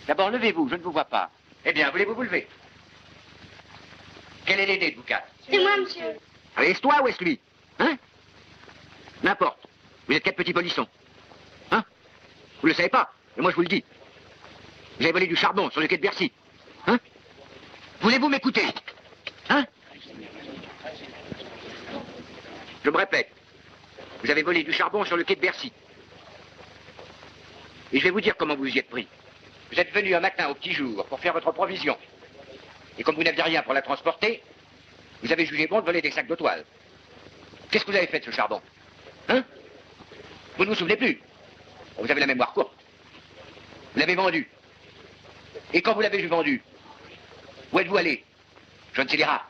D'abord, levez-vous, je ne vous vois pas. Eh bien, voulez-vous vous lever? Quel est l'aîné de vous quatre? C'est moi, monsieur. Est-ce toi ou est-ce lui? Hein? N'importe. Vous êtes quatre petits polissons. Hein? Vous le savez pas, mais moi je vous le dis. Vous avez volé du charbon sur le quai de Bercy. Hein? Voulez-vous m'écouter? Hein? Je me répète. Vous avez volé du charbon sur le quai de Bercy. Et je vais vous dire comment vous y êtes pris. Vous êtes venu un matin au petit jour pour faire votre provision. Et comme vous n'aviez rien pour la transporter, vous avez jugé bon de voler des sacs de toile. Qu'est-ce que vous avez fait de ce charbon? Hein? Vous ne vous souvenez plus? Vous avez la mémoire courte. Vous l'avez vendu. Et quand vous l'avez vendu, où êtes-vous allé? Je ne sais dira.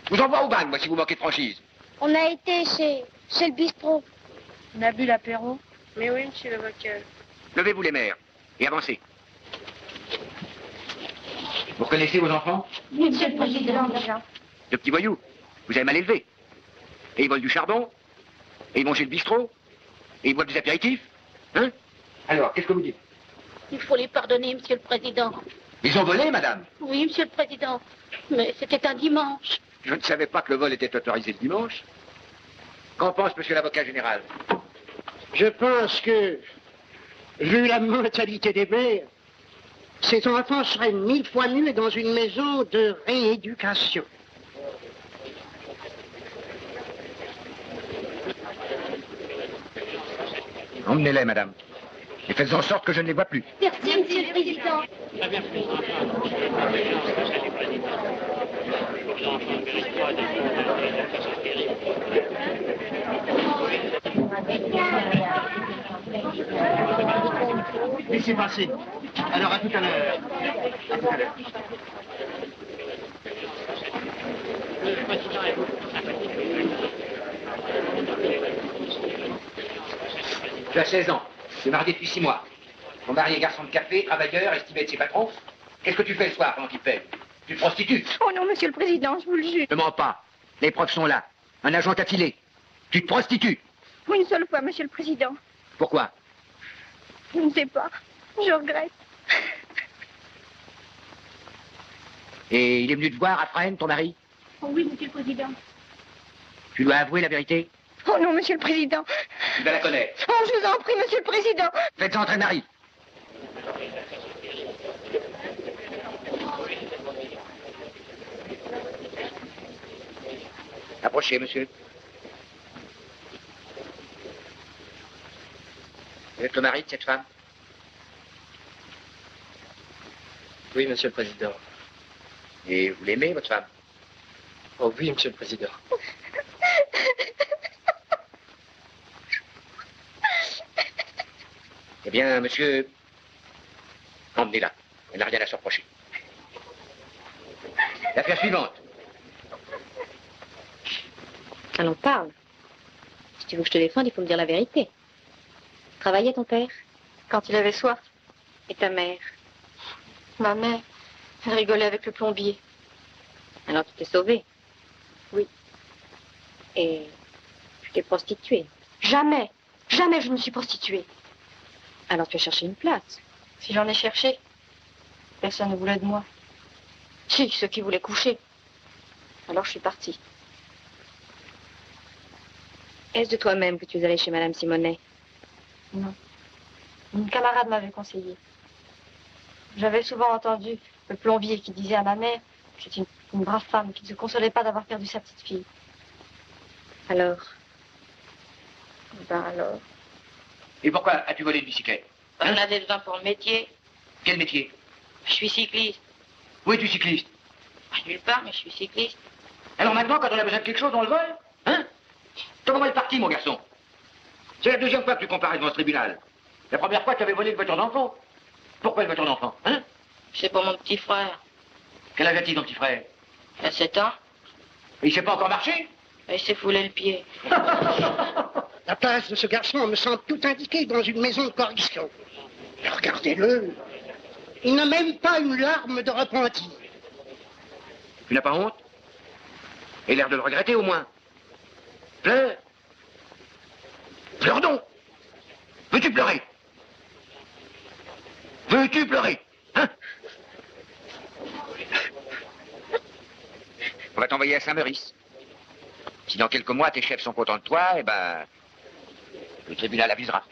Je vous envoie au bagne, moi, si vous manquez de franchise. On a été chez le bistrot. On a bu l'apéro. Mais oui, monsieur l'avocat. Levez-vous les mères et avancez. Vous reconnaissez vos enfants? Oui, monsieur le président. De petits voyous. Vous avez mal élevé. Et ils volent du charbon. Et ils vont chez le bistrot. Et ils boivent des apéritifs. Hein? Alors, qu'est-ce que vous dites? Il faut les pardonner, monsieur le président. Ils ont volé, madame? Oui, monsieur le président. Mais c'était un dimanche. Je ne savais pas que le vol était autorisé le dimanche. Qu'en pense monsieur l'avocat général? Je pense que, vu la mentalité des mères, ces enfants seraient 1000 fois mieux dans une maison de rééducation. Emmenez-les, madame. Et faites en sorte que je ne les vois plus. Merci, monsieur le président. Laissez passer. Alors, à tout à l'heure. À tout à l'heure. Tu as 16 ans. Tu es marié depuis 6 mois. Ton mari est garçon de café, travailleur, estimé de ses patrons. Qu'est-ce que tu fais le soir pendant qu'il paie? Tu te prostitues? Oh non, monsieur le président, je vous le jure. Ne mens pas. Les preuves sont là. Un agent t'a filé. Tu te prostitues. Une seule fois, monsieur le président. Pourquoi? Je ne sais pas. Je regrette. Et il est venu te voir à Fresnes, ton mari? Oh oui, monsieur le président. Tu dois avouer la vérité? Oh non, monsieur le président. Tu dois la connaître. Oh, je vous en prie, monsieur le président. Faites entrer Marie. Approchez, monsieur. Vous êtes le mari de cette femme? Oui, monsieur le président. Et vous l'aimez, votre femme? Oh oui, monsieur le président. Eh bien, monsieur, emmenez-la. Elle n'a rien à se reprocher. L'affaire suivante. Allons, parle. Si tu veux que je te défende, il faut me dire la vérité. Travaillait ton père? Quand il avait soif. Et ta mère? Ma mère, elle rigolait avec le plombier. Alors tu t'es sauvée? Oui. Et tu t'es prostituée? Jamais, jamais je ne me suis prostituée. Alors tu as cherché une place? Si j'en ai cherché, personne ne voulait de moi. Si, ceux qui voulaient coucher. Alors je suis partie. Est-ce de toi-même que tu es allée chez Madame Simonet? Non. Une camarade m'avait conseillé. J'avais souvent entendu le plombier qui disait à ma mère que j'étais une brave femme qui ne se consolait pas d'avoir perdu sa petite fille. Alors? Ben alors... Et pourquoi as-tu volé une bicyclette? J'en avais besoin pour le métier. Quel métier? Je suis cycliste. Où es-tu cycliste? Nulle part, mais je suis cycliste. Alors maintenant, quand on a besoin de quelque chose, on le vole? Hein? Comment est parti, mon garçon? C'est la deuxième fois que tu comparais devant ce tribunal. La première fois, tu avais volé une voiture d'enfant. Pourquoi une voiture d'enfant? Hein? C'est pour mon petit frère. Quel âge a-t-il, ton petit frère? Il a 7 ans. Et il sait pas encore marcher? Et il s'est foulé le pied. La place de ce garçon me semble tout indiquée dans une maison de correction. Regardez-le. Il n'a même pas une larme de repentir. Tu n'as pas honte? Et l'air de le regretter, au moins. Pleure. Pleure donc. Veux-tu pleurer? Veux-tu pleurer? On va t'envoyer à Saint-Maurice. Si dans quelques mois tes chefs sont contents de toi, eh ben, le tribunal avisera.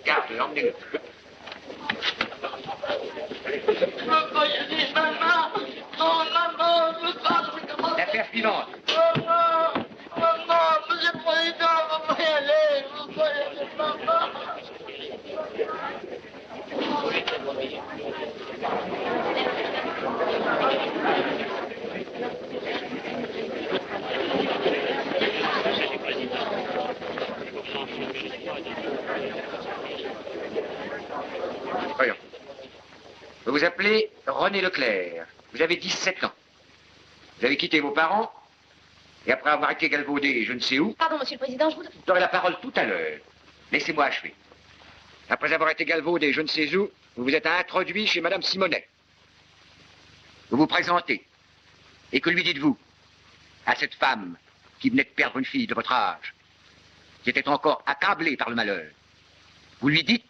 Garde, emmenez-le. L'affaire suivante. Voyons. Vous vous appelez René Leclerc. Vous avez 17 ans. Vous avez quitté vos parents, et après avoir été galvaudé je ne sais où... Pardon, Monsieur le Président, je vous... Vous aurez la parole tout à l'heure. Laissez-moi achever. Après avoir été galvaudé je ne sais où, vous vous êtes introduit chez Madame Simonet. Vous vous présentez. Et que lui dites-vous à cette femme qui venait de perdre une fille de votre âge, qui était encore accablée par le malheur? Vous lui dites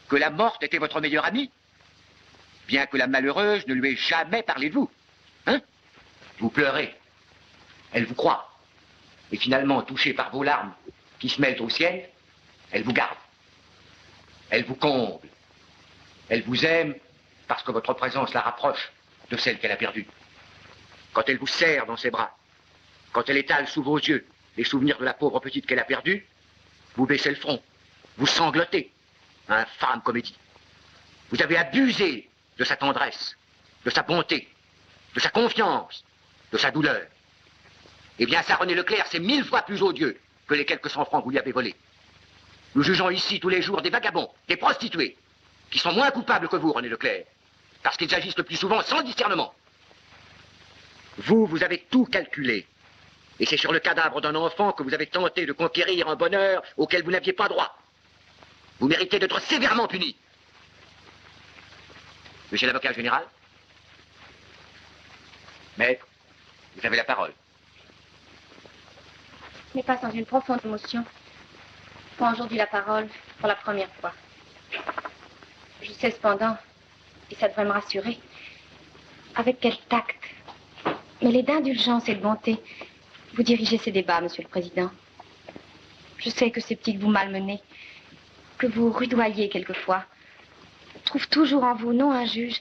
que la morte était votre meilleure amie, bien que la malheureuse ne lui ait jamais parlé de vous. Hein? Vous pleurez. Elle vous croit. Et finalement, touchée par vos larmes qui se mêlent au ciel, elle vous garde. Elle vous comble. Elle vous aime parce que votre présence la rapproche de celle qu'elle a perdue. Quand elle vous serre dans ses bras, quand elle étale sous vos yeux les souvenirs de la pauvre petite qu'elle a perdue, vous baissez le front, vous sanglotez. Infâme comédie. Vous avez abusé de sa tendresse, de sa bonté, de sa confiance, de sa douleur. Eh bien, ça, René Leclerc, c'est 1000 fois plus odieux que les quelques 100 francs que vous lui avez volés. Nous jugeons ici tous les jours des vagabonds, des prostituées, qui sont moins coupables que vous, René Leclerc, parce qu'ils agissent le plus souvent sans discernement. Vous, vous avez tout calculé. Et c'est sur le cadavre d'un enfant que vous avez tenté de conquérir un bonheur auquel vous n'aviez pas droit. Vous méritez d'être sévèrement puni. Monsieur l'avocat général? Maître, vous avez la parole. Ce n'est pas sans une profonde émotion. Je prends aujourd'hui la parole pour la première fois. Je sais cependant, et ça devrait me rassurer, avec quel tact, mêlé d'indulgence et de bonté, vous dirigez ces débats, Monsieur le Président. Je sais que ces petits que vous malmenez, que vous rudoyez quelquefois, trouvent toujours en vous non un juge,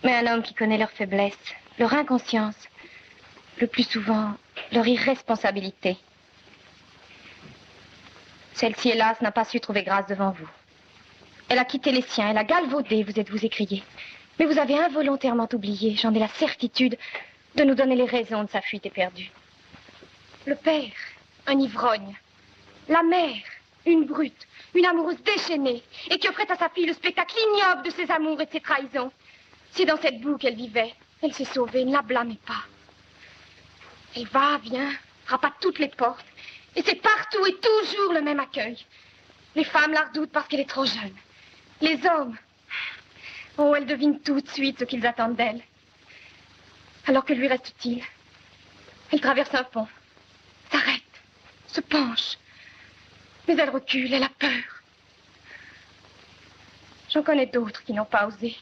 mais un homme qui connaît leurs faiblesses, leur inconscience, le plus souvent leur irresponsabilité. Celle-ci, hélas, n'a pas su trouver grâce devant vous. Elle a quitté les siens, elle a galvaudé, vous êtes-vous écrié. Mais vous avez involontairement oublié, j'en ai la certitude, de nous donner les raisons de sa fuite éperdue. Le père, un ivrogne. La mère, une brute, une amoureuse déchaînée, et qui offrait à sa fille le spectacle ignoble de ses amours et de ses trahisons. Si dans cette boue qu'elle vivait, elle s'est sauvée, ne la blâmez pas. Elle va, vient, frappe à toutes les portes, et c'est partout et toujours le même accueil. Les femmes la redoutent parce qu'elle est trop jeune. Les hommes, oh, elle devine tout de suite ce qu'ils attendent d'elle. Alors que lui reste-t-il? Elle traverse un pont, s'arrête, se penche. Mais elle recule, elle a peur. J'en connais d'autres qui n'ont pas osé.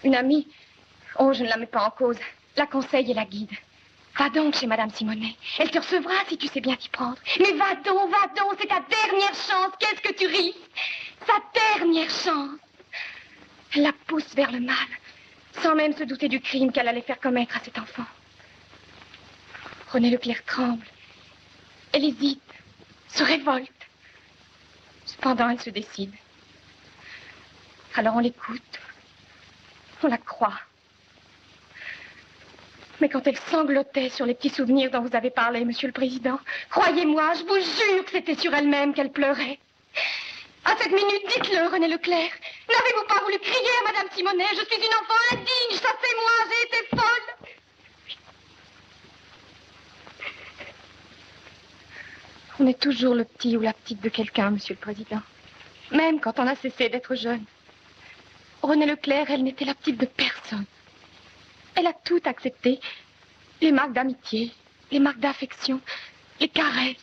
Une amie, oh, je ne la mets pas en cause, la conseille et la guide. Va donc chez Madame Simonet. Elle te recevra si tu sais bien t'y prendre. Mais va donc, c'est ta dernière chance. Qu'est-ce que tu ris? Sa dernière chance. Elle la pousse vers le mal, sans même se douter du crime qu'elle allait faire commettre à cet enfant. René Leclerc tremble. Elle hésite, se révolte. Cependant, elle se décide. Alors on l'écoute. On la croit. Mais quand elle sanglotait sur les petits souvenirs dont vous avez parlé, Monsieur le Président, croyez-moi, je vous jure que c'était sur elle-même qu'elle pleurait. À cette minute, dites-le, René Leclerc. N'avez-vous pas voulu crier à Madame Simonet? Je suis une enfant indigne, ça c'est moi, j'ai été folle. On est toujours le petit ou la petite de quelqu'un, Monsieur le Président. Même quand on a cessé d'être jeune. René Leclerc, elle n'était la petite de personne. Elle a tout accepté. Les marques d'amitié, les marques d'affection, les caresses.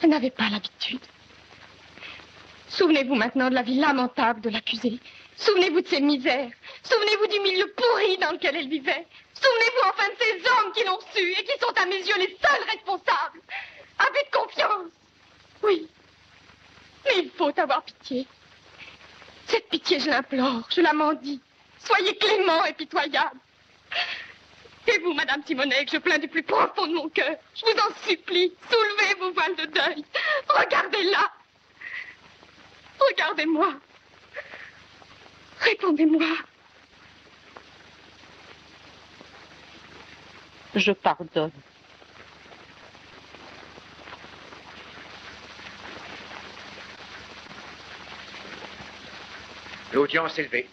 Elle n'avait pas l'habitude. Souvenez-vous maintenant de la vie lamentable de l'accusée. Souvenez-vous de ses misères. Souvenez-vous du milieu pourri dans lequel elle vivait. Souvenez-vous enfin de ces hommes qui l'ont su et qui sont à mes yeux les seuls responsables. Abus de confiance. Oui. Mais il faut avoir pitié. Cette pitié, je l'implore, je la mendie. Soyez clément et pitoyable. Et vous, Madame Simonet, que je plains du plus profond de mon cœur, je vous en supplie, soulevez vos voiles de deuil. Regardez-la. Regardez-moi. Répondez-moi. Je pardonne. L'audience est levée.